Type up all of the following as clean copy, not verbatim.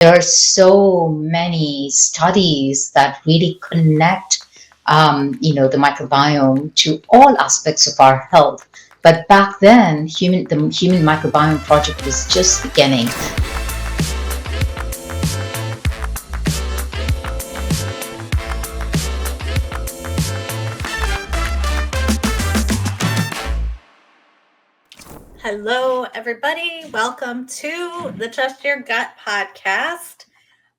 There are so many studies that really connect, the microbiome to all aspects of our health. But back then, the Human Microbiome Project was just beginning. Hello, everybody. Welcome to the Trust Your Gut podcast.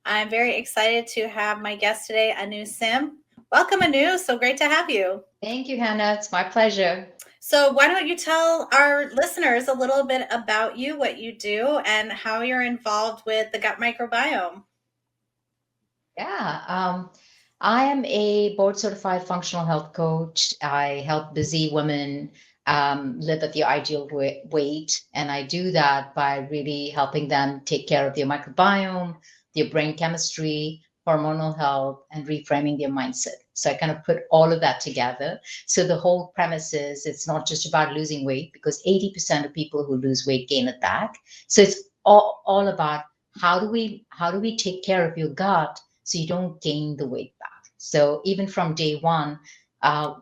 I'm very excited to have my guest today, Simh. Welcome, Anu. So great to have you. Thank you, Hannah. It's my pleasure. So, why don't you tell our listeners a little bit about you, what you do, and how you're involved with the gut microbiome? Yeah, I am a board certified functional health coach. I help busy women live at the ideal weight, and I do that by really helping them take care of their microbiome, their brain chemistry, hormonal health, and reframing their mindset. So I kind of put all of that together. So the whole premise is it's not just about losing weight because 80% of people who lose weight gain it back. So it's all about how do we take care of your gut so you don't gain the weight back. So even from day one, uh,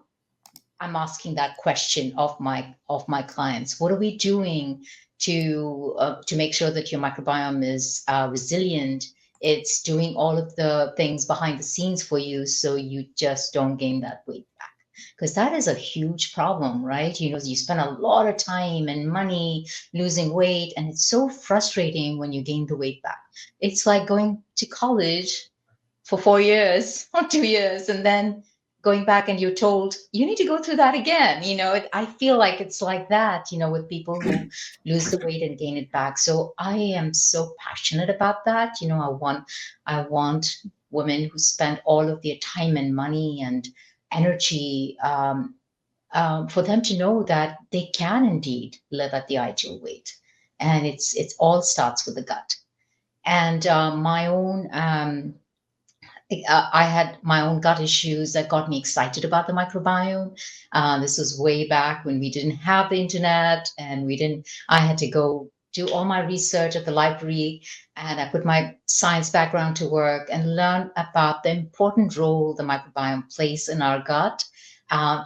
I'm asking that question of my clients. What are we doing to make sure that your microbiome is resilient? It's doing all of the things behind the scenes for you, so you just don't gain that weight back. Because that is a huge problem, right? You spend a lot of time and money losing weight, and it's so frustrating when you gain the weight back. It's like going to college for 4 years or 2 years and then going back and you're told you need to go through that again. I feel like it's like that, with people who lose the weight and gain it back. So I am so passionate about that. I want women who spend all of their time and money and energy, for them to know that they can indeed live at the ideal weight, and it's all starts with the gut. And my own I had my own gut issues that got me excited about the microbiome. This was way back when we didn't have the internet, and I had to go do all my research at the library, and I put my science background to work and learn about the important role the microbiome plays in our gut.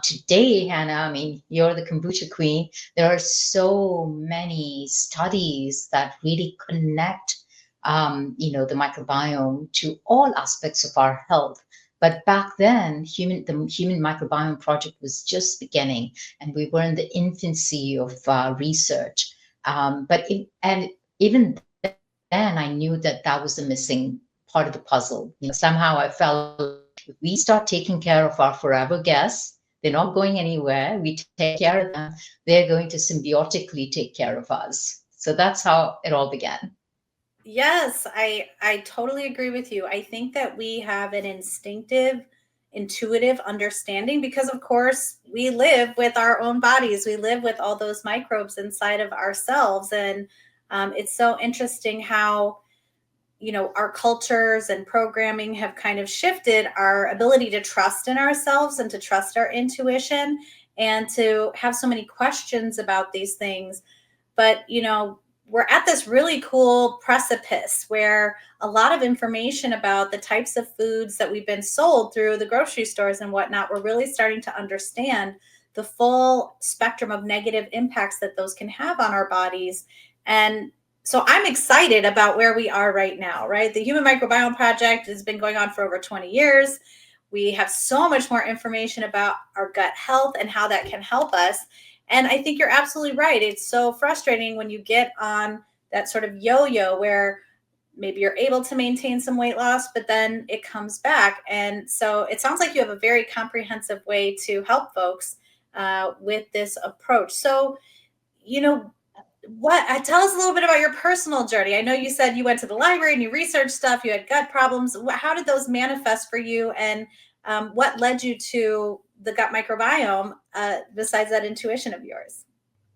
Today, Hannah, I mean, you're the kombucha queen. There are so many studies that really connect, the microbiome to all aspects of our health. But back then, the Human Microbiome Project was just beginning, and we were in the infancy of research. And even then, I knew that that was the missing part of the puzzle. Somehow I felt if we start taking care of our forever guests, they're not going anywhere. We take care of them, they're going to symbiotically take care of us. So that's how it all began. Yes, I totally agree with you. I think that we have an intuitive understanding because of course we live with our own bodies. We live with all those microbes inside of ourselves, and it's so interesting how our cultures and programming have kind of shifted our ability to trust in ourselves and to trust our intuition and to have so many questions about these things. But we're at this really cool precipice where a lot of information about the types of foods that we've been sold through the grocery stores and whatnot, we're really starting to understand the full spectrum of negative impacts that those can have on our bodies. And so I'm excited about where we are right now, right? The Human Microbiome Project has been going on for over 20 years. We have so much more information about our gut health and how that can help us. And I think you're absolutely right. It's so frustrating when you get on that sort of yo yo where maybe you're able to maintain some weight loss, but then it comes back. And so it sounds like you have a very comprehensive way to help folks with this approach. So, you know, tell us a little bit about your personal journey. I know you said you went to the library and you researched stuff, you had gut problems. How did those manifest for you? And what led you to the gut microbiome besides that intuition of yours?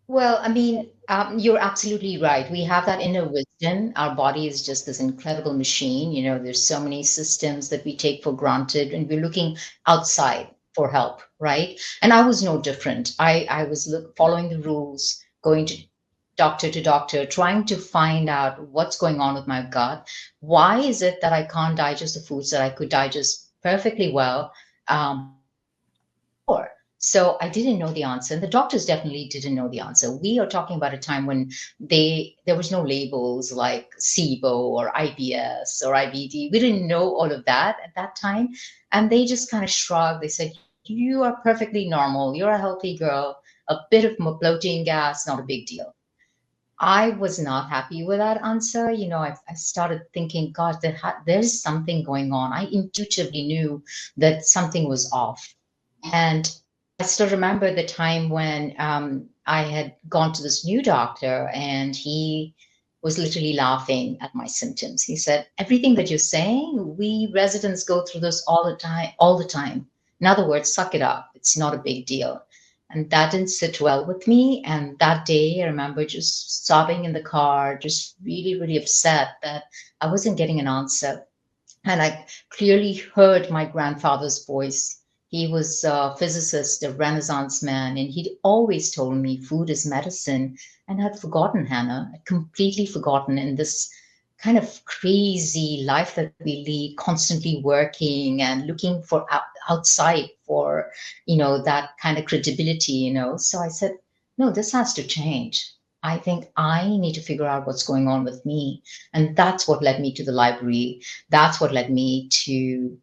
Well, I mean, you're absolutely right. We have that inner wisdom. Our body is just this incredible machine. There's so many systems that we take for granted, and we're looking outside for help, right? And I was no different. I was following the rules, going doctor to doctor, trying to find out what's going on with my gut. Why is it that I can't digest the foods that I could digest perfectly well? Before? So I didn't know the answer, and the doctors definitely didn't know the answer. We are talking about a time when there was no labels like SIBO or IBS or IBD. We didn't know all of that at that time, and they just kind of shrugged. They said, "You are perfectly normal. You're a healthy girl. A bit of bloating gas, not a big deal." I was not happy with that answer. I started thinking, God, there's something going on. I intuitively knew that something was off. And I still remember the time when I had gone to this new doctor, and he was literally laughing at my symptoms. He said, "Everything that you're saying, we residents go through this all the time, all the time. In other words, suck it up. It's not a big deal." And that didn't sit well with me. And that day, I remember just sobbing in the car, just really, really upset that I wasn't getting an answer. And I clearly heard my grandfather's voice. He was a physicist, a Renaissance man, and he'd always told me food is medicine. And I'd forgotten, Hannah, I'd completely forgotten in this kind of crazy life that we lead, constantly working and looking for outside for, that kind of credibility. So I said, no, this has to change. I think I need to figure out what's going on with me. And that's what led me to the library. That's what led me to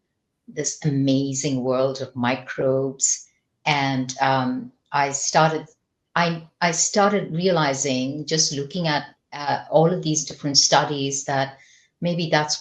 this amazing world of microbes. And I started realizing, just looking at all of these different studies, that maybe that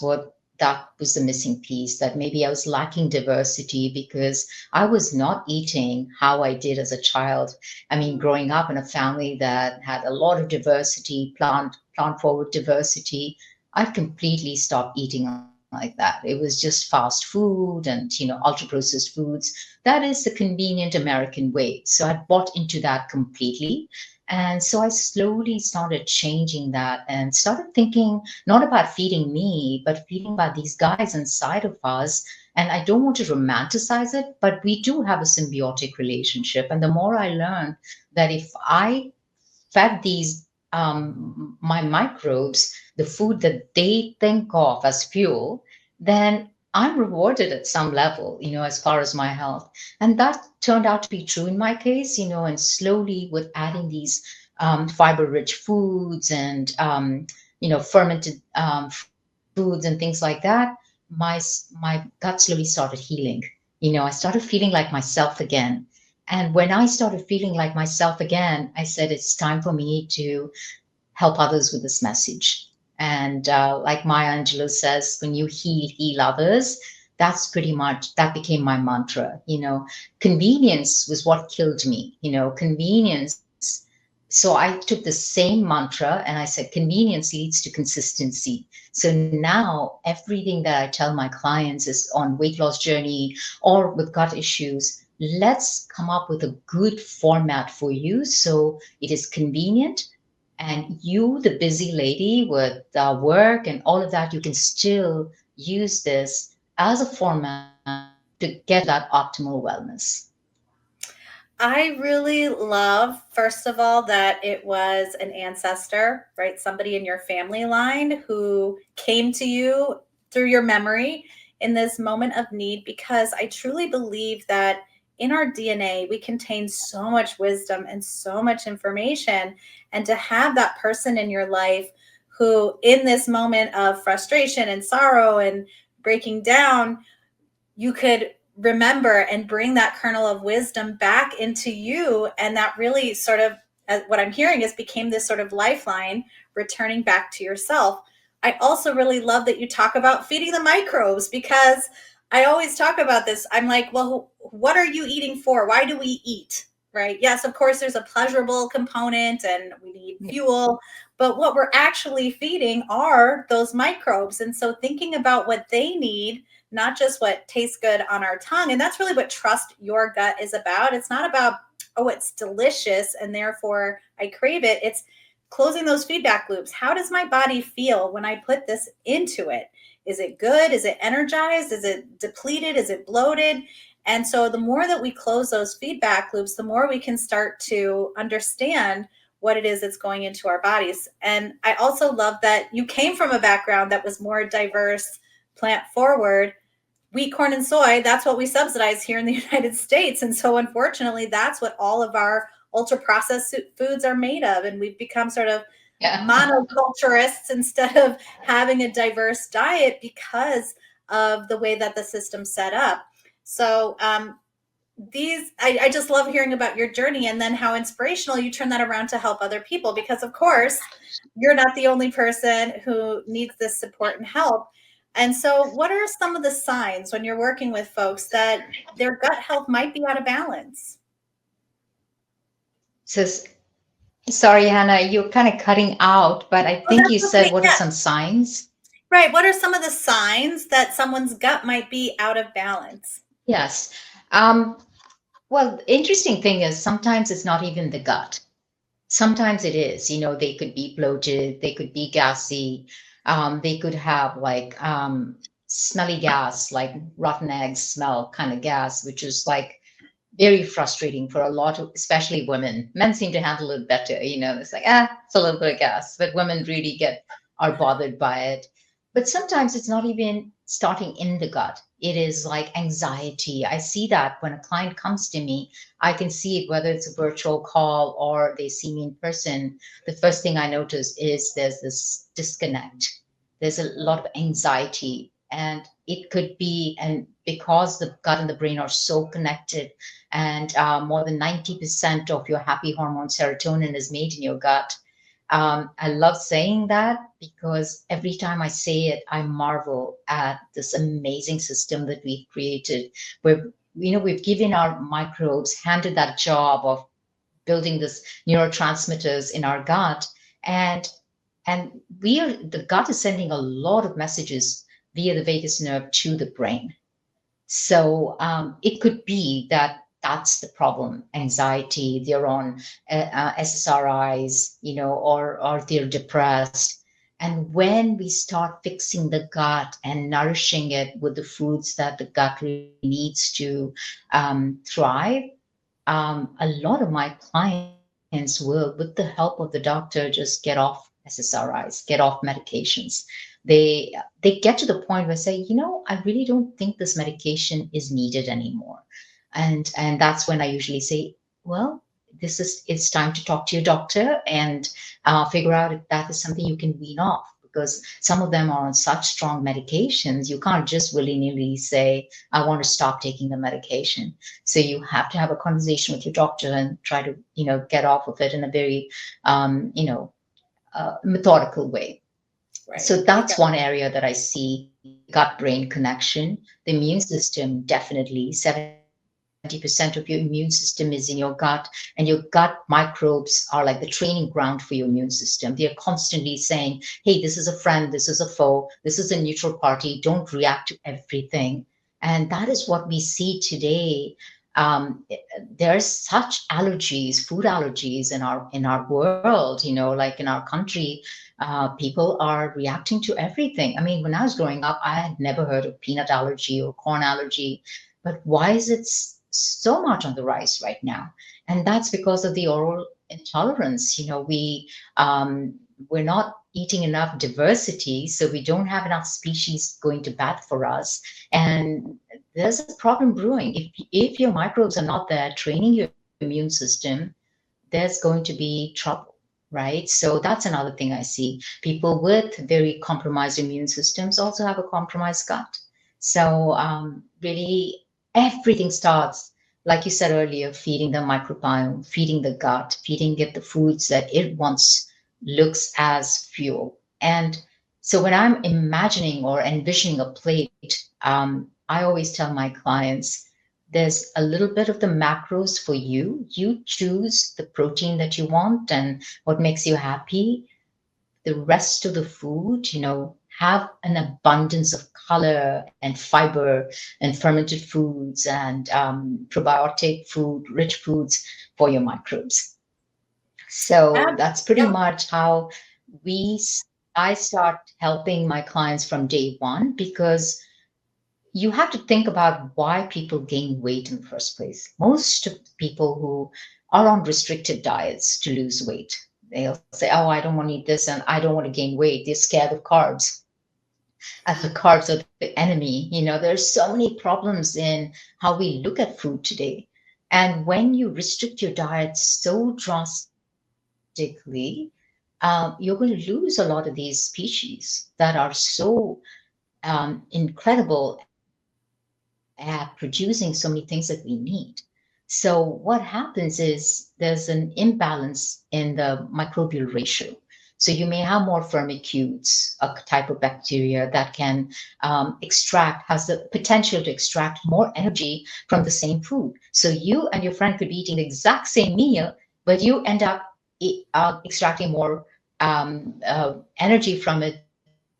was the missing piece, that maybe I was lacking diversity because I was not eating how I did as a child. I mean, growing up in a family that had a lot of diversity, plant forward diversity, I completely stopped eating like that. It was just fast food and, ultra processed foods. That is the convenient American way. So I bought into that completely. And so I slowly started changing that and started thinking not about feeding me, but feeding about these guys inside of us. And I don't want to romanticize it, but we do have a symbiotic relationship. And the more I learned that if I fed these my microbes the food that they think of as fuel, then I'm rewarded at some level, as far as my health. And that turned out to be true in my case, and slowly with adding these fiber rich foods and, fermented foods and things like that, my gut slowly started healing. I started feeling like myself again. And when I started feeling like myself again, I said, it's time for me to help others with this message. And like Maya Angelou says, when you heal, heal others. That's pretty much, that became my mantra. Convenience was what killed me, convenience. So I took the same mantra and I said, convenience leads to consistency. So now everything that I tell my clients is on weight loss journey or with gut issues. Let's come up with a good format for you so it is convenient, and you, the busy lady with work and all of that, you can still use this as a format to get that optimal wellness. I really love, first of all, that it was an ancestor, right? Somebody in your family line who came to you through your memory in this moment of need, because I truly believe that in our DNA, we contain so much wisdom and so much information. And to have that person in your life who, in this moment of frustration and sorrow and breaking down, you could remember and bring that kernel of wisdom back into you. And that really sort of, what I'm hearing is, became this sort of lifeline, returning back to yourself. I also really love that you talk about feeding the microbes, because I always talk about this. I'm like, well, what are you eating for? Why do we eat? Right? Yes, of course, there's a pleasurable component and we need fuel, but what we're actually feeding are those microbes. And so thinking about what they need, not just what tastes good on our tongue. And that's really what Trust Your Gut is about. It's not about, oh, it's delicious and therefore I crave it. It's closing those feedback loops. How does my body feel when I put this into it? Is it good? Is it energized? Is it depleted? Is it bloated? And so the more that we close those feedback loops, the more we can start to understand what it is that's going into our bodies. And I also love that you came from a background that was more diverse, plant forward. Wheat, corn, and soy, that's what we subsidize here in the United States. And so, unfortunately, that's what all of our ultra processed foods are made of. And we've become sort of Yeah. monoculturists instead of having a diverse diet because of the way that the system's set up. So, I just love hearing about your journey and then how inspirational you turn that around to help other people, because of course you're not the only person who needs this support and help. And so what are some of the signs when you're working with folks that their gut health might be out of balance? So sorry, Hannah, you're kind of cutting out, but I Oh, think you that's okay. said what are Yeah. some signs? Right. What are some of the signs that someone's gut might be out of balance? Yes. Um, well, the interesting thing is sometimes it's not even the gut. Sometimes it is, they could be bloated, they could be gassy, they could have like smelly gas, like rotten eggs smell kind of gas, which is like very frustrating for a lot of, especially women. Men seem to handle it better, it's like, it's a little bit of gas, but women really are bothered by it. But sometimes it's not even starting in the gut. It is like anxiety. I see that when a client comes to me, I can see it, whether it's a virtual call or they see me in person. The first thing I notice is there's this disconnect. There's a lot of anxiety, and it could be, and because the gut and the brain are so connected, and more than 90% of your happy hormone serotonin is made in your gut. I love saying that because every time I say it, I marvel at this amazing system that we've created, where we've given our microbes, handed that job of building this neurotransmitters in our gut, and the gut is sending a lot of messages via the vagus nerve to the brain. So it could be that that's the problem: anxiety. They're on SSRIs, or they're depressed. And when we start fixing the gut and nourishing it with the foods that the gut really needs to thrive, a lot of my clients will, with the help of the doctor, just get off SSRIs, get off medications. They get to the point where say, I really don't think this medication is needed anymore. And that's when I usually say, well, it's time to talk to your doctor and figure out if that is something you can wean off, because some of them are on such strong medications. You can't just willy-nilly say, I want to stop taking the medication. So you have to have a conversation with your doctor and try to, get off of it in a very, methodical way. Right. So that's one area that I see: gut brain connection. The immune system, definitely 70% of your immune system is in your gut, and your gut microbes are like the training ground for your immune system. They are constantly saying, hey, this is a friend, this is a foe, this is a neutral party, don't react to everything. And that is what we see today. There's such allergies, food allergies in our world, like in our country. People are reacting to everything. I mean, when I was growing up, I had never heard of peanut allergy or corn allergy, but why is it so much on the rise right now? And that's because of the oral intolerance. We're not eating enough diversity, so we don't have enough species going to bat for us. And there's a problem brewing. If your microbes are not there training your immune system, there's going to be trouble, right? So that's another thing I see. People with very compromised immune systems also have a compromised gut. So really, everything starts, like you said earlier, feeding the microbiome, feeding the gut, feeding it the foods that it wants, looks as fuel. And so when I'm imagining or envisioning a plate, I always tell my clients, there's a little bit of the macros for you. You choose the protein that you want and what makes you happy. The rest of the food, have an abundance of color and fiber and fermented foods and probiotic food, rich foods for your microbes. So that's pretty Yep. much how we I start helping my clients from day one, because you have to think about why people gain weight in the first place. Most of the people who are on restricted diets to lose weight, They'll say, "Oh, I don't want to eat this, and I don't want to gain weight." They're scared of carbs, as the carbs are the enemy. There's so many problems in how we look at food today. And when you restrict your diet so drastically, you're going to lose a lot of these species that are so incredible at producing so many things that we need. So what happens is there's an imbalance in the microbial ratio. So you may have more firmicutes, a type of bacteria that can has the potential to extract more energy from the same food. So you and your friend could be eating the exact same meal, but you end up extracting more energy from it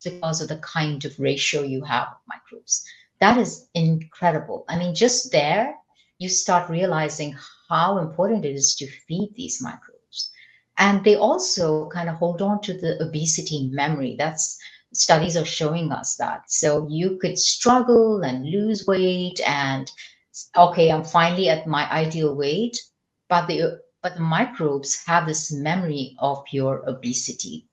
because of the kind of ratio you have of microbes. That is incredible. I mean, just there, you start realizing how important it is to feed these microbes. And they also kind of hold on to the obesity memory. That's studies are showing us that. So you could struggle and lose weight and okay, I'm finally at my ideal weight, but the microbes have this memory of your obesity.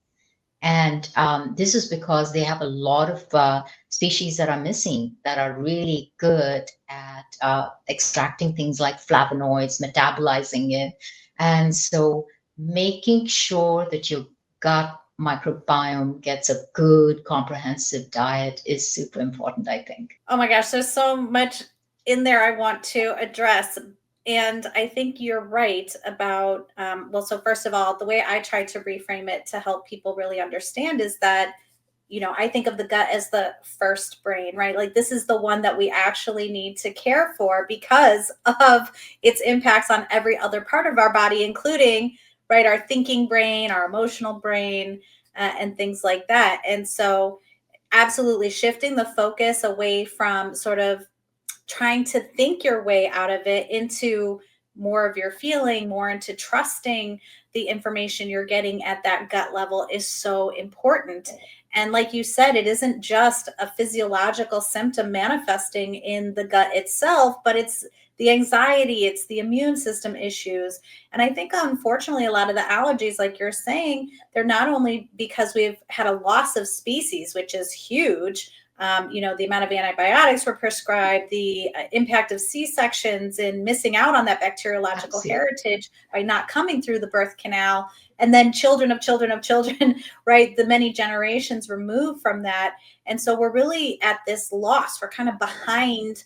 And this is because they have a lot of species that are missing that are really good at extracting things like flavonoids, metabolizing it. And so making sure that your gut microbiome gets a good, comprehensive diet is super important, I think. Oh my gosh, there's so much in there I want to address. And I think you're right about, well, so first of all, the way I try to reframe it to help people really understand is that, I think of the gut as the first brain, right? Like this is the one that we actually need to care for because of its impacts on every other part of our body, including, right, our thinking brain, our emotional brain, and things like that. And so, absolutely shifting the focus away from sort of trying to think your way out of it into more of your feeling, more into trusting the information you're getting at that gut level is so important. And like you said, it isn't just a physiological symptom manifesting in the gut itself, but it's the anxiety, it's the immune system issues. And I think, unfortunately, a lot of the allergies, like you're saying, they're not only because we've had a loss of species, which is huge, the amount of antibiotics were prescribed, the impact of C-sections and missing out on that bacteriological Absolutely. heritage by not coming through the birth canal, and then children of children of children, right? The many generations removed from that. And so we're really at this loss. We're kind of behind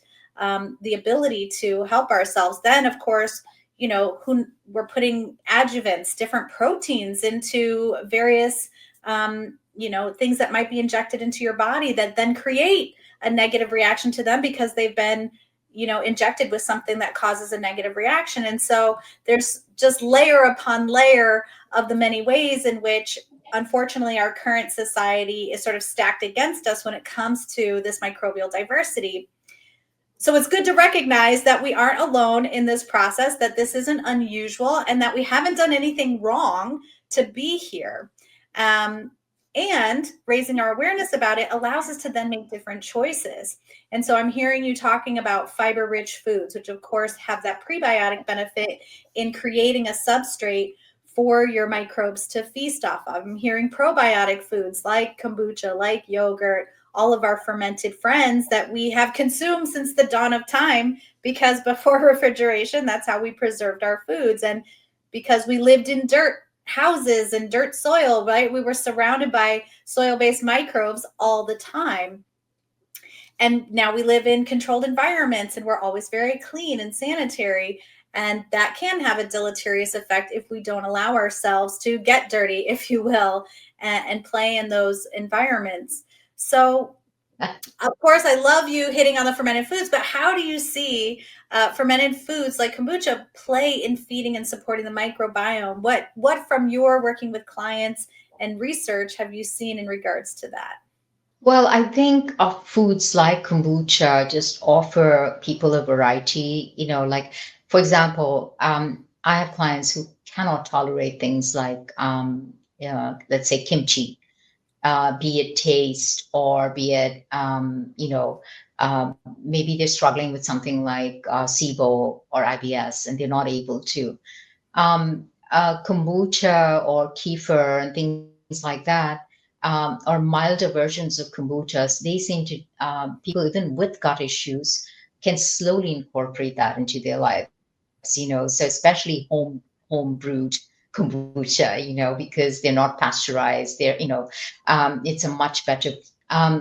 the ability to help ourselves. Then, of course, who we're putting adjuvants, different proteins into various things that might be injected into your body that then create a negative reaction to them because they've been, injected with something that causes a negative reaction. And so there's just layer upon layer of the many ways in which, unfortunately, our current society is sort of stacked against us when it comes to this microbial diversity. So it's good to recognize that we aren't alone in this process, that this isn't unusual, and that we haven't done anything wrong to be here. And raising our awareness about it allows us to then make different choices. And so I'm hearing you talking about fiber-rich foods, which of course have that prebiotic benefit in creating a substrate for your microbes to feast off of. I'm hearing probiotic foods like kombucha, like yogurt, all of our fermented friends that we have consumed since the dawn of time, because before refrigeration, that's how we preserved our foods. And because we lived in dirt houses and dirt soil, right? We were surrounded by soil-based microbes all the time. And now we live in controlled environments and we're always very clean and sanitary. And that can have a deleterious effect if we don't allow ourselves to get dirty, if you will, and play in those environments. So, of course, I love you hitting on the fermented foods, but how do you see fermented foods like kombucha play in feeding and supporting the microbiome? What from your working with clients and research have you seen in regards to that? Well, I think foods like kombucha just offer people a variety. Like, for example, I have clients who cannot tolerate things like, let's say, kimchi, be it taste or be it, maybe they're struggling with something like SIBO or IBS and they're not able to. kombucha or kefir and things like that, or milder versions of kombuchas, they seem to, people even with gut issues can slowly incorporate that into their lives, so especially home brewed kombucha, because they're not pasteurized, it's a much better.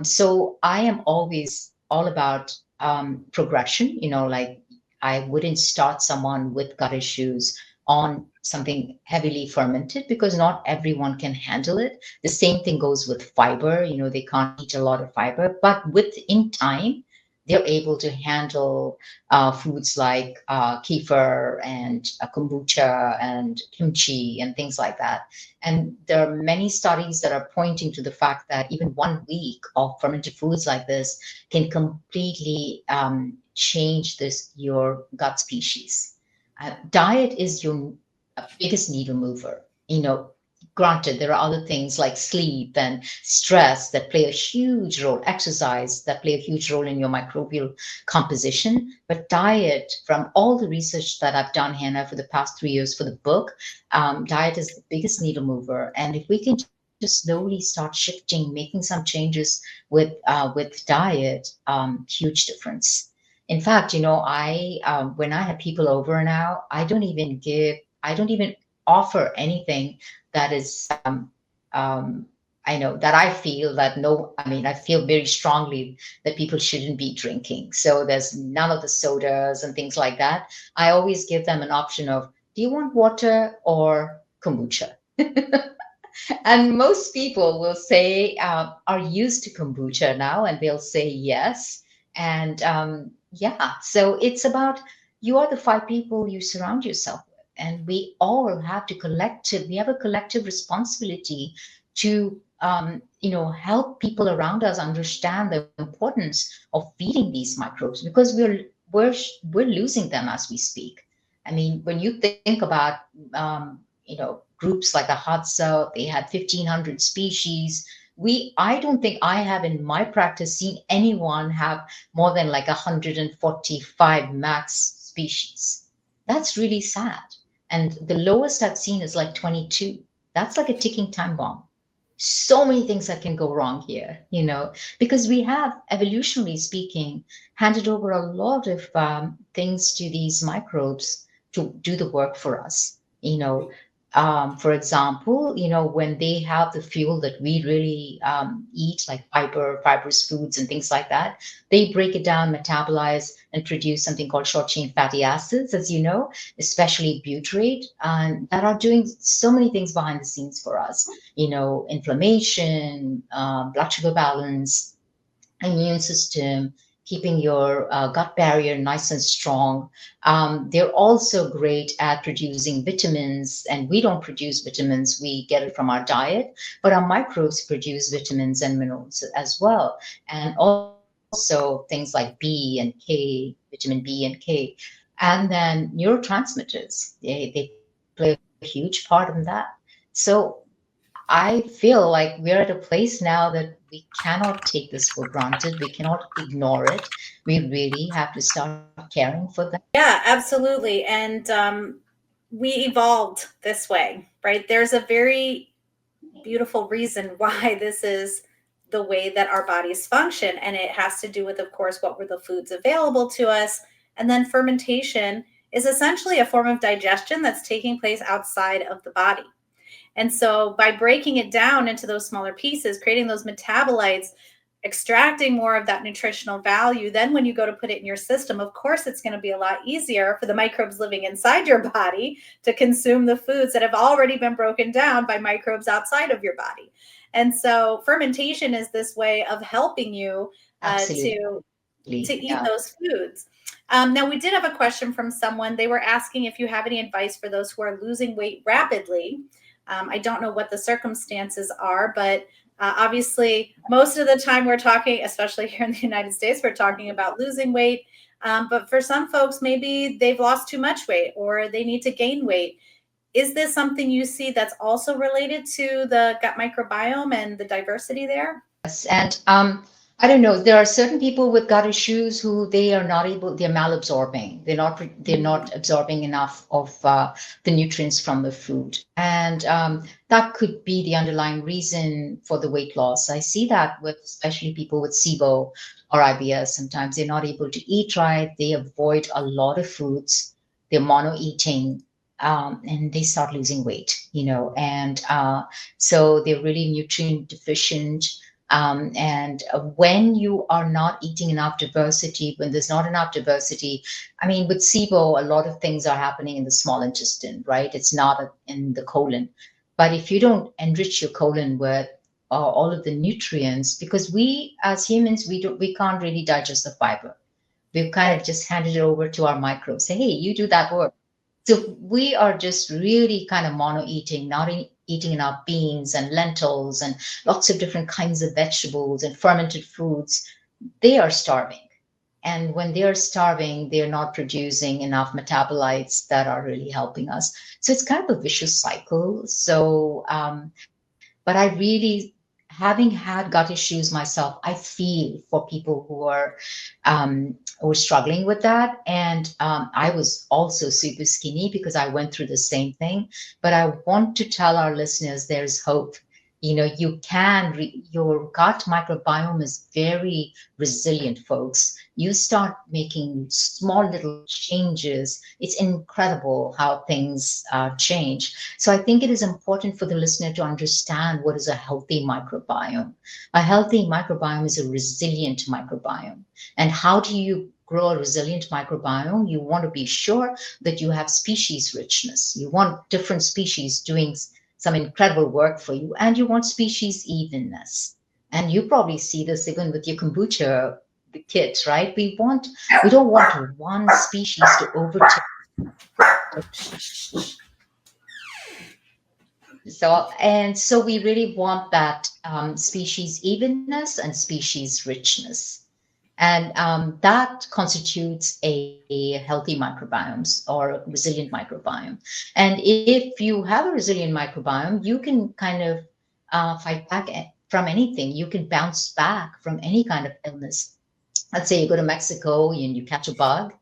So I am always all about progression, like I wouldn't start someone with gut issues on something heavily fermented because not everyone can handle it. The same thing goes with fiber, they can't eat a lot of fiber, but within time, they're able to handle foods like kefir and kombucha and kimchi and things like that. And there are many studies that are pointing to the fact that even 1 week of fermented foods like this can completely change this your gut species. Diet is your biggest needle mover. Granted, there are other things like sleep and stress that play a huge role, exercise that play a huge role in your microbial composition. But diet, from all the research that I've done, Hannah, for the past 3 years for the book, diet is the biggest needle mover. And if we can just slowly start shifting, making some changes with diet, huge difference. In fact, when I have people over now, I don't even offer anything that is, um, I know that I feel that no, I mean, I feel very strongly that people shouldn't be drinking. So there's none of the sodas and things like that. I always give them an option of, do you want water or kombucha? And most people will say, are used to kombucha now, and they'll say yes. And yeah, so it's about you are the five people you surround yourself with, and we all have we have a collective responsibility to, help people around us understand the importance of feeding these microbes because we're losing them as we speak. I mean, when you think about, groups like the Hadza, they had 1,500 species. I don't think I have in my practice seen anyone have more than like 145 max species. That's really sad. And the lowest I've seen is like 22. That's like a ticking time bomb. So many things that can go wrong here, because we have, evolutionarily speaking, handed over a lot of things to these microbes to do the work for us. For example, when they have the fuel that we really eat, like fibrous foods and things like that, they break it down, metabolize, and produce something called short chain fatty acids, as you know, especially butyrate, and that are doing so many things behind the scenes for us. Inflammation, blood sugar balance, immune system, keeping your gut barrier nice and strong. They're also great at producing vitamins, and we don't produce vitamins, we get it from our diet, but our microbes produce vitamins and minerals as well. And also things like B and K, vitamin B and K. And then neurotransmitters, they play a huge part in that. So I feel like we're at a place now that we cannot take this for granted. We cannot ignore it. We really have to start caring for them. Yeah, absolutely. And we evolved this way, right? There's a very beautiful reason why this is the way that our bodies function. And it has to do with, of course, what were the foods available to us. And then fermentation is essentially a form of digestion that's taking place outside of the body. And so by breaking it down into those smaller pieces, creating those metabolites, extracting more of that nutritional value, then when you go to put it in your system, of course, it's going to be a lot easier for the microbes living inside your body to consume the foods that have already been broken down by microbes outside of your body. And so fermentation is this way of helping you Absolutely. to Yeah. eat those foods. Now, we did have a question from someone. They were asking if you have any advice for those who are losing weight rapidly. I don't know what the circumstances are, but obviously, most of the time we're talking, especially here in the United States, we're talking about losing weight. But for some folks, maybe they've lost too much weight or they need to gain weight. Is this something you see that's also related to the gut microbiome and the diversity there? Yes. And I don't know. There are certain people with gut issues who they are not able, they're malabsorbing. They're not absorbing enough of the nutrients from the food. And that could be the underlying reason for the weight loss. I see that with especially people with SIBO or IBS. Sometimes they're not able to eat right. They avoid a lot of foods. They're mono eating. And they start losing weight, and so they're really nutrient deficient, and when you are not eating enough diversity, when there's not enough diversity, I mean, with SIBO, a lot of things are happening in the small intestine, right? It's not in the colon. But if you don't enrich your colon with all of the nutrients, because we as humans, we can't really digest the fiber. We've kind Right. of just handed it over to our microbes. Say, hey, you do that work. So we are just really kind of mono eating, not eating enough beans and lentils and lots of different kinds of vegetables and fermented foods. They are starving. And when they are starving, they're not producing enough metabolites that are really helping us. So it's kind of a vicious cycle. So, but I really, having had gut issues myself, I feel for people who are struggling with that. And I was also super skinny because I went through the same thing. But I want to tell our listeners there's hope. You can, your gut microbiome is very resilient, folks. You start making small little changes. It's incredible how things change. So I think it is important for the listener to understand what is a healthy microbiome. A healthy microbiome is a resilient microbiome. And how do you grow a resilient microbiome? You want to be sure that you have species richness. You want different species doing some incredible work for you, and you want species evenness. And you probably see this even with your kombucha the kits, right? We don't want one species to overtake. So we really want that species evenness and species richness. And that constitutes a healthy microbiome or a resilient microbiome. And if you have a resilient microbiome, you can kind of fight back from anything. You can bounce back from any kind of illness. Let's say you go to Mexico and you catch a bug.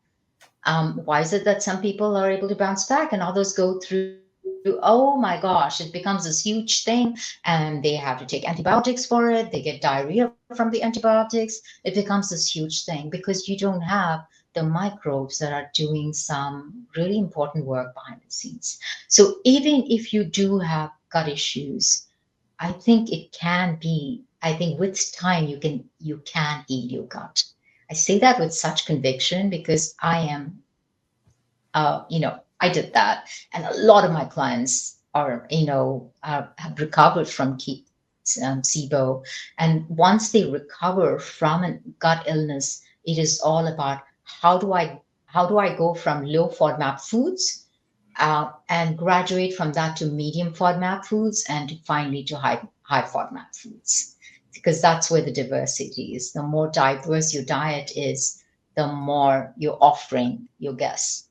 Why is it that some people are able to bounce back and others go through, oh my gosh, it becomes this huge thing and they have to take antibiotics for it. They get diarrhea from the antibiotics. It becomes this huge thing because you don't have the microbes that are doing some really important work behind the scenes. So even if you do have gut issues, I think with time you can heal your gut. I say that with such conviction because I did that, and a lot of my clients have recovered from SIBO, and once they recover from a gut illness, it is all about how do I go from low FODMAP foods and graduate from that to medium FODMAP foods and finally to high FODMAP foods, because that's where the diversity is. The more diverse your diet is, the more you're offering your guests.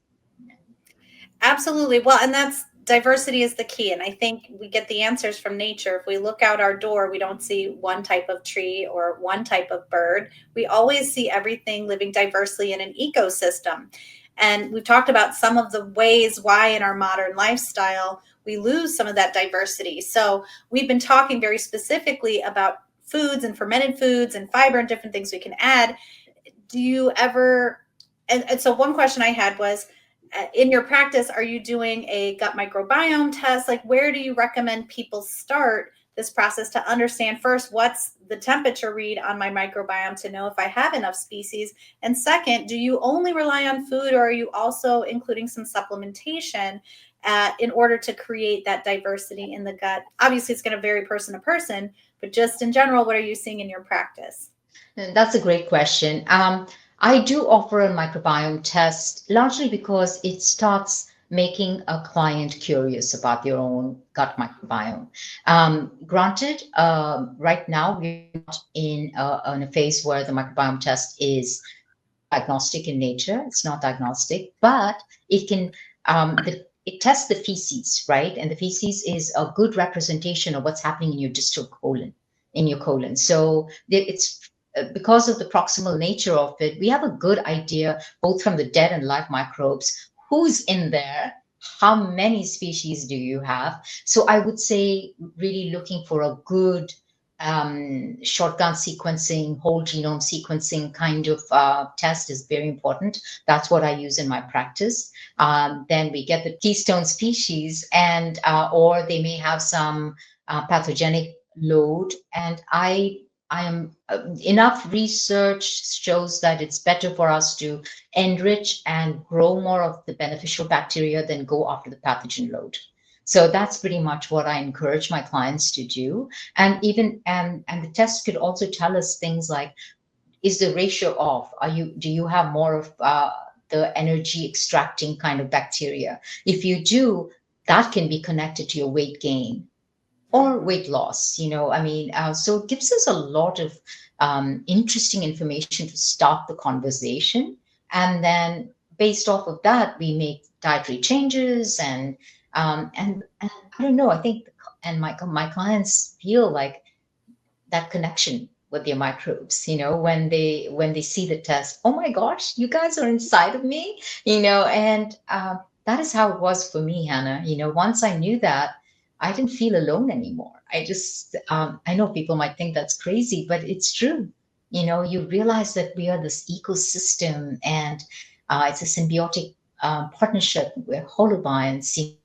Absolutely. Well, and that's diversity is the key. And I think we get the answers from nature. If we look out our door, we don't see one type of tree or one type of bird. We always see everything living diversely in an ecosystem. And we've talked about some of the ways why in our modern lifestyle we lose some of that diversity. So we've been talking very specifically about foods and fermented foods and fiber and different things we can add. Do you ever, and so one question I had was, in your practice, are you doing a gut microbiome test? Like, where do you recommend people start this process to understand first what's the temperature read on my microbiome to know if I have enough species? And second, do you only rely on food, or are you also including some supplementation in order to create that diversity in the gut? Obviously, it's going to vary person to person, but just in general, what are you seeing in your practice? And that's a great question. I do offer a microbiome test largely because it starts making a client curious about their own gut microbiome. Granted, right now we're not in a phase where the microbiome test is diagnostic in nature. It's not diagnostic, but it can it tests the feces, right? And the feces is a good representation of what's happening in your distal colon, in your colon. So it's because of the proximal nature of it, we have a good idea, both from the dead and live microbes, who's in there, how many species do you have. So I would say really looking for a good shotgun sequencing, whole genome sequencing kind of test is very important. That's what I use in my practice. Then we get the keystone species, and or they may have some pathogenic load. And I am enough research shows that it's better for us to enrich and grow more of the beneficial bacteria than go after the pathogen load. So that's pretty much what I encourage my clients to do. And even and the test could also tell us things like, is the ratio off? Do you have more of the energy extracting kind of bacteria? If you do, that can be connected to your weight gain or weight loss. I mean, so it gives us a lot of interesting information to start the conversation. And then based off of that, we make dietary changes and I don't know, I think, and my clients feel like that connection with their microbes, when they see the test. Oh my gosh, you guys are inside of me, and that is how it was for me, Hannah. Once I knew that, I didn't feel alone anymore. I know people might think that's crazy, but it's true. You realize that we are this ecosystem, and it's a symbiotic partnership. We're holobionts,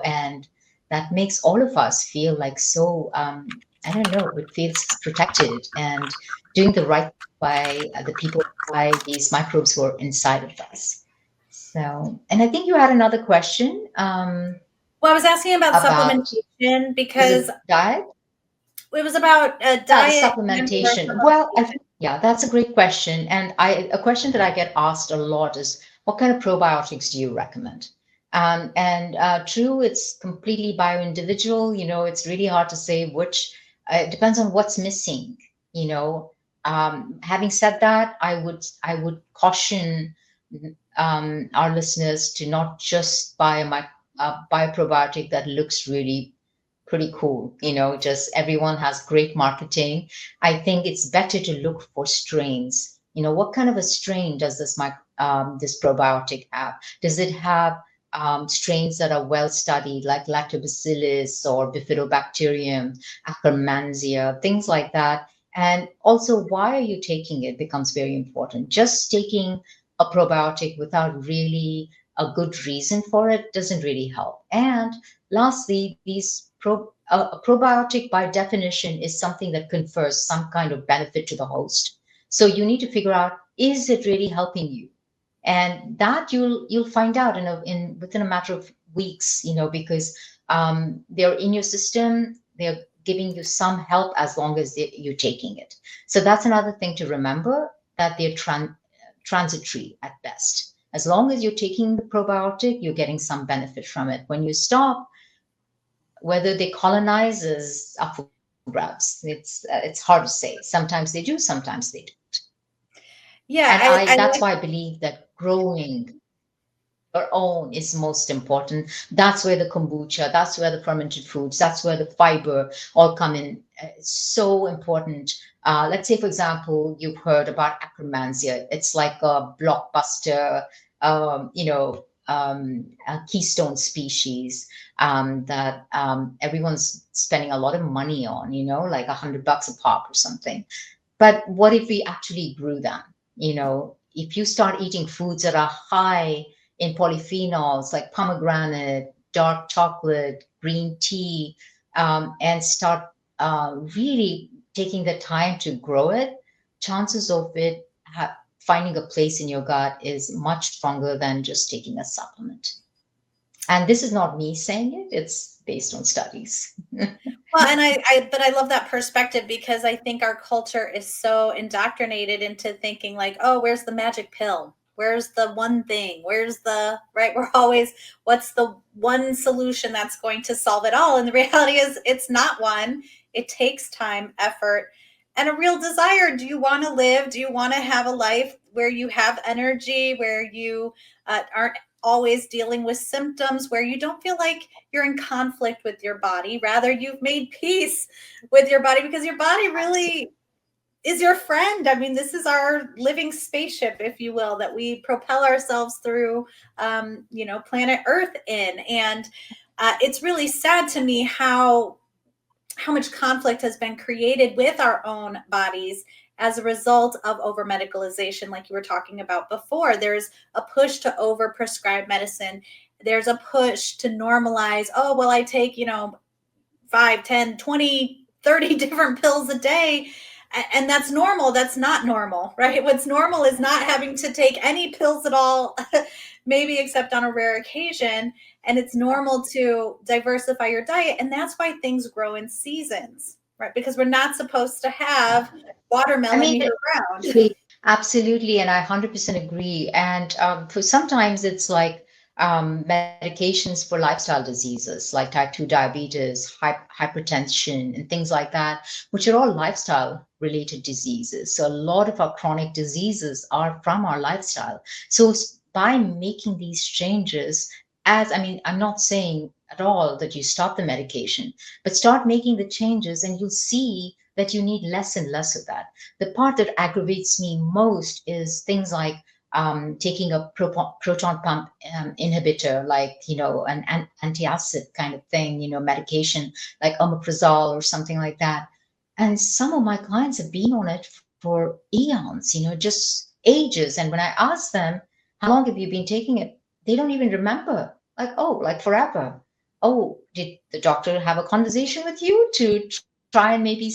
and that makes all of us feel like so I don't know, it feels protected and doing the right by the people, by these microbes who are inside of us. So, and I think you had another question Well, I was asking about about, supplementation was because it diet? it was about Yeah, the diet and or supplementation. Well, supplementation. yeah, that's a great question. And a question that I get asked a lot is, what kind of probiotics do you recommend? And true, it's completely bio-individual. It's really hard to say which. It depends on what's missing. Having said that, I would caution our listeners to not just buy a probiotic that looks really pretty cool. Just everyone has great marketing. I think it's better to look for strains. What kind of a strain does this probiotic have? Does it have strains that are well studied, like lactobacillus or bifidobacterium, akkermansia, things like that? And also, why are you taking it becomes very important. Just taking a probiotic without really a good reason for it doesn't really help. And lastly, a probiotic by definition is something that confers some kind of benefit to the host. So you need to figure out, is it really helping you? And that you'll find out in within a matter of weeks, because they're in your system, they're giving you some help as long as you're taking it. So that's another thing to remember, that they're transitory at best. As long as you're taking the probiotic, you're getting some benefit from it. When you stop, whether they colonize is up for grabs. It's hard to say. Sometimes they do, sometimes they don't. Yeah, And I that's like. why I believe that growing your own is most important. That's where the kombucha, that's where the fermented foods, that's where the fiber all come in. It's so important. Let's say, for example, you've heard about acromantia. It's like a blockbuster, a keystone species that everyone's spending a lot of money on, like $100 a pop or something. But what if we actually grew them? If you start eating foods that are high in polyphenols like pomegranate, dark chocolate, green tea, and start really taking the time to grow it, chances of it finding a place in your gut is much stronger than just taking a supplement. And this is not me saying it, it's based on studies. Well, and but I love that perspective because I think our culture is so indoctrinated into thinking like, oh, where's the magic pill? Where's the one thing? Where's the right? We're always, what's the one solution that's going to solve it all? And the reality is, it's not one. It takes time, effort, and a real desire. Do you want to live? Do you want to have a life where you have energy, where you aren't always dealing with symptoms, where you don't feel like you're in conflict with your body? Rather, you've made peace with your body, because your body really is your friend. I mean, this is our living spaceship, if you will, that we propel ourselves through, planet Earth in. And it's really sad to me how much conflict has been created with our own bodies as a result of over medicalization, like you were talking about before. There's a push to over prescribe medicine. There's a push to normalize, oh, well, I take, 5, 10, 20, 30 different pills a day. And that's normal. That's not normal, right? What's normal is not having to take any pills at all, maybe except on a rare occasion. And it's normal to diversify your diet. And that's why things grow in seasons, right? Because we're not supposed to have I watermelon mean, year round. absolutely, and I 100% agree. And for sometimes it's like medications for lifestyle diseases like type 2 diabetes, hypertension, and things like that, which are all lifestyle related diseases. So a lot of our chronic diseases are from our lifestyle. So by making these changes, as I mean, I'm not saying at all that you stop the medication, but start making the changes, and you'll see that you need less and less of that. The part that aggravates me most is things like taking a proton pump inhibitor, like, an antacid kind of thing, medication like omeprazole or something like that. And some of my clients have been on it for eons, just ages. And when I ask them, how long have you been taking it? They don't even remember. Like, oh, like forever. Oh, did the doctor have a conversation with you to try and maybe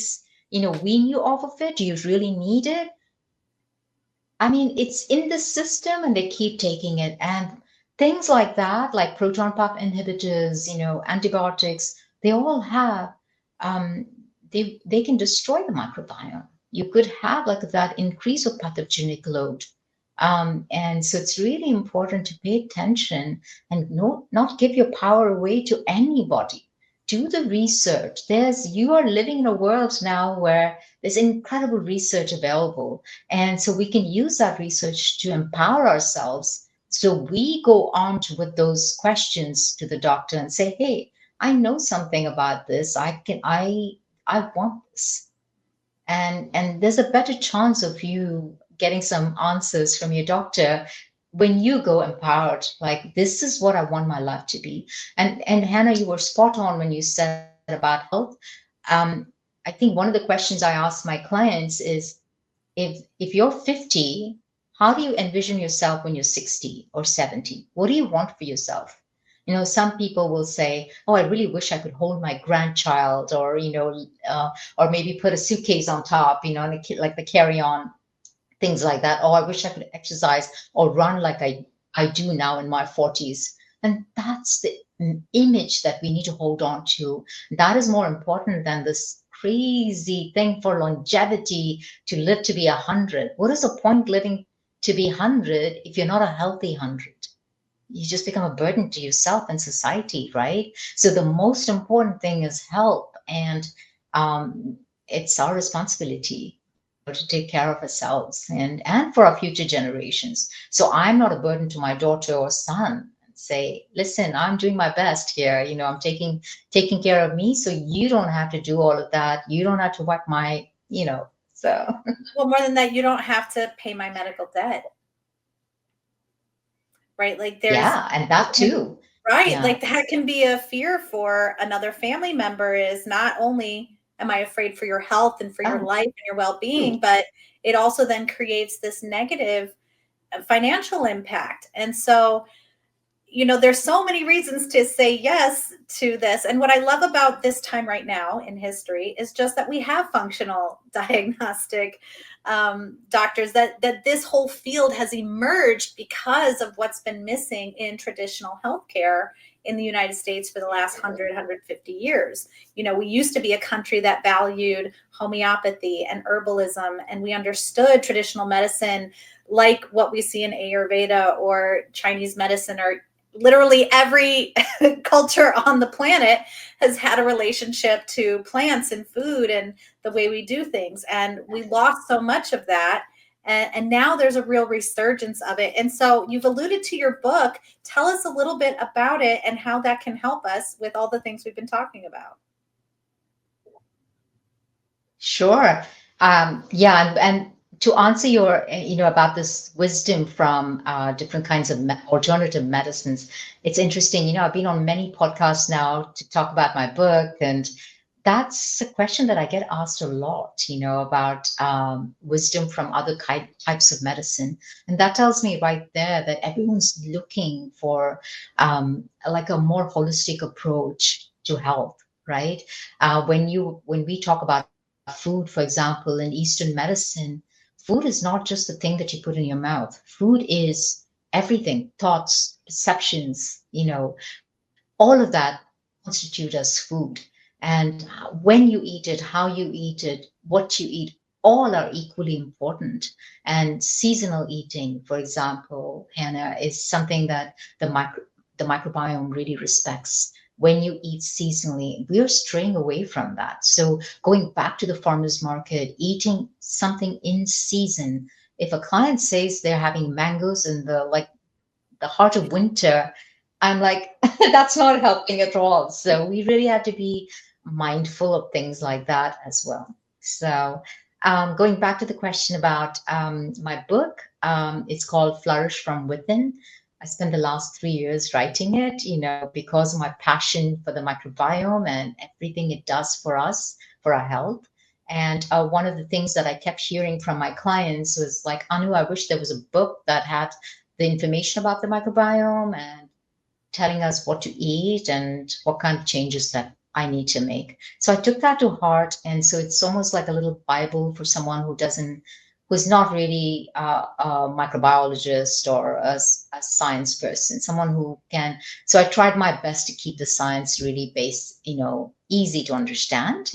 wean you off of it? Do you really need it? I mean, it's in the system and they keep taking it. And things like that, like proton pump inhibitors, antibiotics, they all have, um, they can destroy the microbiome. You could have like that increase of pathogenic load. And so it's really important to pay attention and not give your power away to anybody. Do the research. You are living in a world now where there's incredible research available. And so we can use that research to empower ourselves. So we go on to with those questions to the doctor and say, hey, I know something about this. I want this. And there's a better chance of you getting some answers from your doctor when you go empowered, like this is what I want my life to be. And Hannah, you were spot on when you said about health. um, I think one of the questions I ask my clients is, if you're 50, how do you envision yourself when you're 60 or 70? What do you want for yourself? Some people will say, oh, I really wish I could hold my grandchild, or maybe put a suitcase on top, and like the carry-on, things like that. Oh, I wish I could exercise or run like I do now in my 40s. And that's the image that we need to hold on to. That is more important than this crazy thing for longevity, to live to be 100. What is the point living to be 100 if you're not a healthy 100? You just become a burden to yourself and society, right? So the most important thing is health, and it's our responsibility, to take care of ourselves and for our future generations. So I'm not a burden to my daughter or son. Say, listen, I'm doing my best here. I'm taking care of me, so you don't have to do all of that. You don't have to wipe my, so. Well, more than that, you don't have to pay my medical debt, right? Like there's, Yeah, and that too. right, Yeah. like that can be a fear for another family member. Is not only am I afraid for your health and for your Oh, life and your well-being, but it also then creates this negative financial impact. And so, there's so many reasons to say yes to this. And what I love about this time right now in history is just that we have functional diagnostic doctors, that this whole field has emerged because of what's been missing in traditional healthcare in the United States for the last 150 years. We used to be a country that valued homeopathy and herbalism, and we understood traditional medicine like what we see in Ayurveda or Chinese medicine, or literally every culture on the planet has had a relationship to plants and food and the way we do things. And we lost so much of that. And now there's a real resurgence of it. And so you've alluded to your book. Tell us a little bit about it and how that can help us with all the things we've been talking about. sure. Yeah, and to answer your, about this wisdom from different kinds of alternative medicines, it's interesting. I've been on many podcasts now to talk about my book, and that's a question that I get asked a lot, about wisdom from other types of medicine. And that tells me right there that everyone's looking for like a more holistic approach to health, right? When we talk about food, for example, in Eastern medicine, food is not just the thing that you put in your mouth. Food is everything, thoughts, perceptions, all of that constitute as food. And when you eat it, how you eat it, what you eat, all are equally important. And seasonal eating, for example, Hannah, is something that the microbiome really respects. When you eat seasonally, we're straying away from that. So going back to the farmers market, eating something in season. If a client says they're having mangoes in the heart of winter, I'm like, that's not helping at all. So we really have to be mindful of things like that as well. So going back to the question about my book, it's called Flourish from Within. I spent the last 3 years writing it, because of my passion for the microbiome and everything it does for us, for our health. And one of the things that I kept hearing from my clients was like, Anu, I wish there was a book that had the information about the microbiome and telling us what to eat and what kind of changes that I need to make. So I took that to heart. And so it's almost like a little Bible for someone who's not really a microbiologist or a science person, someone who can. So I tried my best to keep the science really based, easy to understand,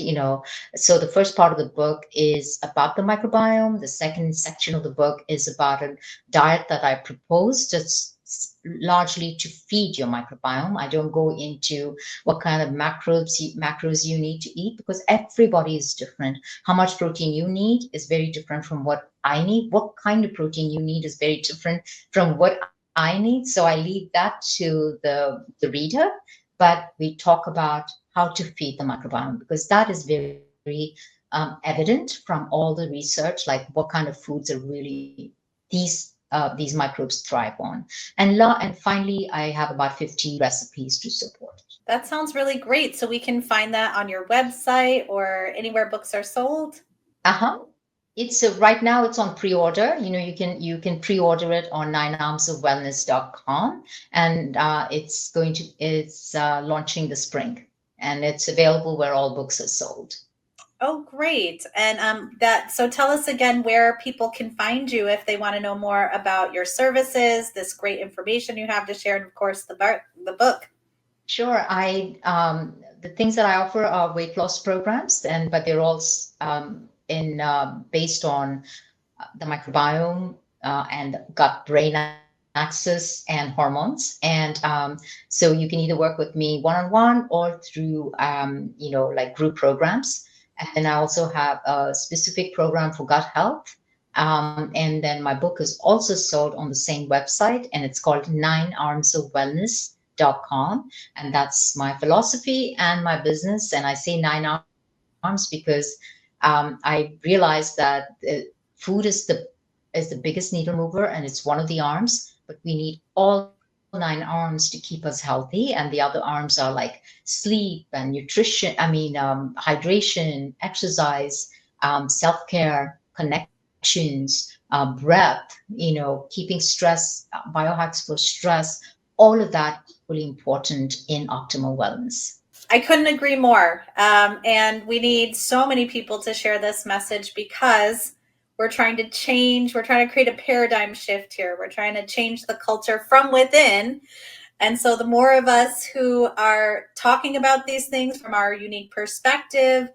So the first part of the book is about the microbiome. The second section of the book is about a diet that I proposed. It's largely to feed your microbiome. I don't go into what kind of macros you need to eat because everybody is different. How much protein you need is very different from what I need. What kind of protein you need is very different from what I need. So I leave that to the reader, but we talk about how to feed the microbiome because that is very evident from all the research, like what kind of foods are really these microbes thrive on. And finally, I have about 50 recipes to support it. That sounds really great. So we can find that on your website or anywhere books are sold. Uh-huh. It's right now it's on pre-order. You can pre-order it on ninearmsofwellness.com, and it's launching the spring, and it's available where all books are sold. Oh, great. And that so tell us again where people can find you if they want to know more about your services, this great information you have to share, and of course the book. Sure. The things that I offer are weight loss programs, but they're all in based on the microbiome and gut brain axis and hormones. And so you can either work with me one on one or through like group programs. And then I also have a specific program for gut health. And then my book is also sold on the same website, and it's called ninearmsofwellness.com. And that's my philosophy and my business. And I say 9 arms because I realized that food is the biggest needle mover, and it's one of the arms. But we need all 9 arms to keep us healthy, and the other arms are like sleep and nutrition. I mean, hydration, exercise, self-care, connections, breath. Keeping stress, biohacks for stress. All of that equally important in optimal wellness. I couldn't agree more. And we need so many people to share this message because we're trying to change, we're trying to create a paradigm shift here. We're trying to change the culture from within. And so the more of us who are talking about these things from our unique perspective,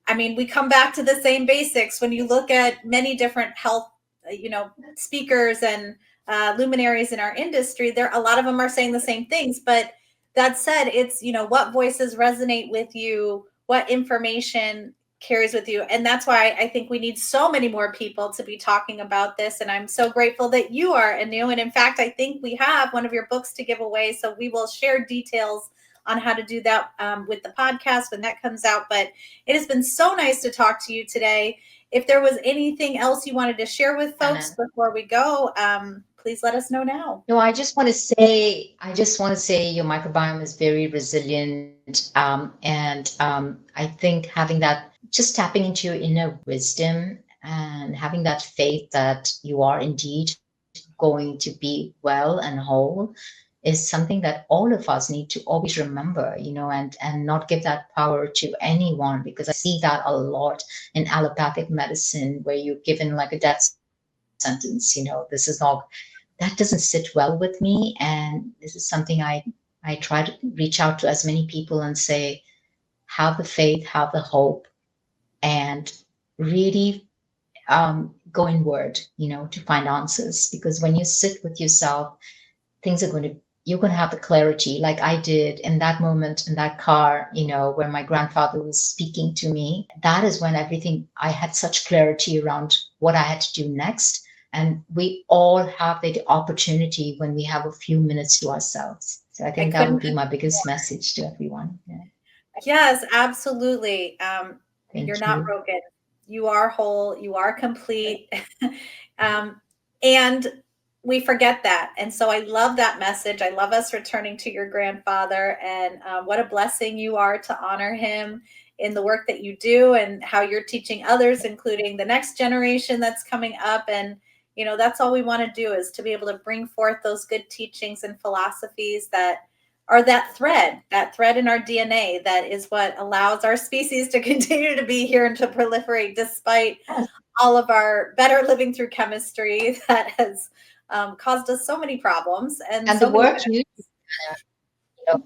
I mean, we come back to the same basics. When you look at many different health, speakers and luminaries in our industry, there a lot of them are saying the same things. But that said, it's what voices resonate with you, what information carries with you, and that's why I think we need so many more people to be talking about this. And I'm so grateful that you are, Anu. And in fact, I think we have one of your books to give away, so we will share details on how to do that with the podcast when that comes out. But it has been so nice to talk to you today. if there was anything else you wanted to share with folks Anna. before we go, please let us know now. No, I just want to say your microbiome is very resilient. And I think having that, just tapping into your inner wisdom and having that faith that you are indeed going to be well and whole is something that all of us need to always remember, and not give that power to anyone, because I see that a lot in allopathic medicine where you're given like a death sentence, this is not, that doesn't sit well with me. And this is something I try to reach out to as many people and say, have the faith, have the hope, and really go inward, to find answers. Because when you sit with yourself, things are going to, you're going to have the clarity like I did in that moment in that car, where my grandfather was speaking to me. That is when everything, I had such clarity around what I had to do next. And we all have the opportunity when we have a few minutes to ourselves. So I I think that would couldn't. be my biggest message to everyone. Yeah. Yes, absolutely. You're Thank not you. broken. You are whole. You are complete. um, and we forget that. And so I love that message. I love us returning to your grandfather, and what a blessing you are to honor him in the work that you do and how you're teaching others, including the next generation that's coming up. And, that's all we want to do, is to be able to bring forth those good teachings and philosophies that are that thread in our DNA that is what allows our species to continue to be here and to proliferate despite Yes. all of our better living through chemistry that has caused us so many problems and And the so many work benefits. you know,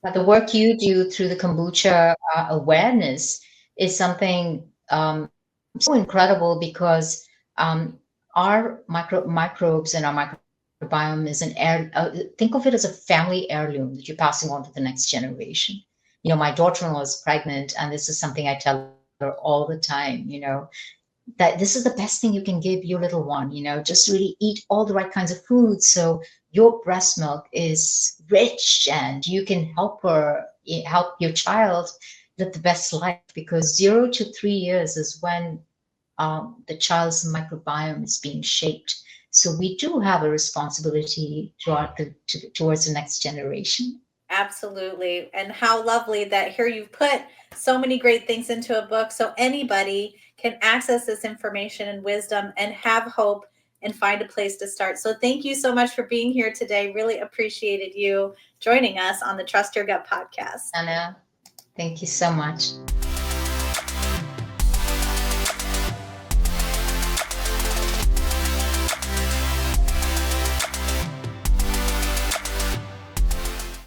but the work you do through the kombucha awareness is something so incredible, because our microbes and our microbiome is an think of it as a family heirloom that you're passing on to the next generation. My daughter-in-law is pregnant, and this is something I tell her all the time, that this is the best thing you can give your little one, just really eat all the right kinds of foods, so your breast milk is rich and you can help your child live the best life. Because 0 to 3 years is when the child's microbiome is being shaped. So we do have a responsibility towards the next generation. Absolutely. And how lovely that here you've put so many great things into a book so anybody can access this information and wisdom and have hope and find a place to start. So thank you so much for being here today. Really appreciated you joining us on the Trust Your Gut podcast. Anna, thank you so much.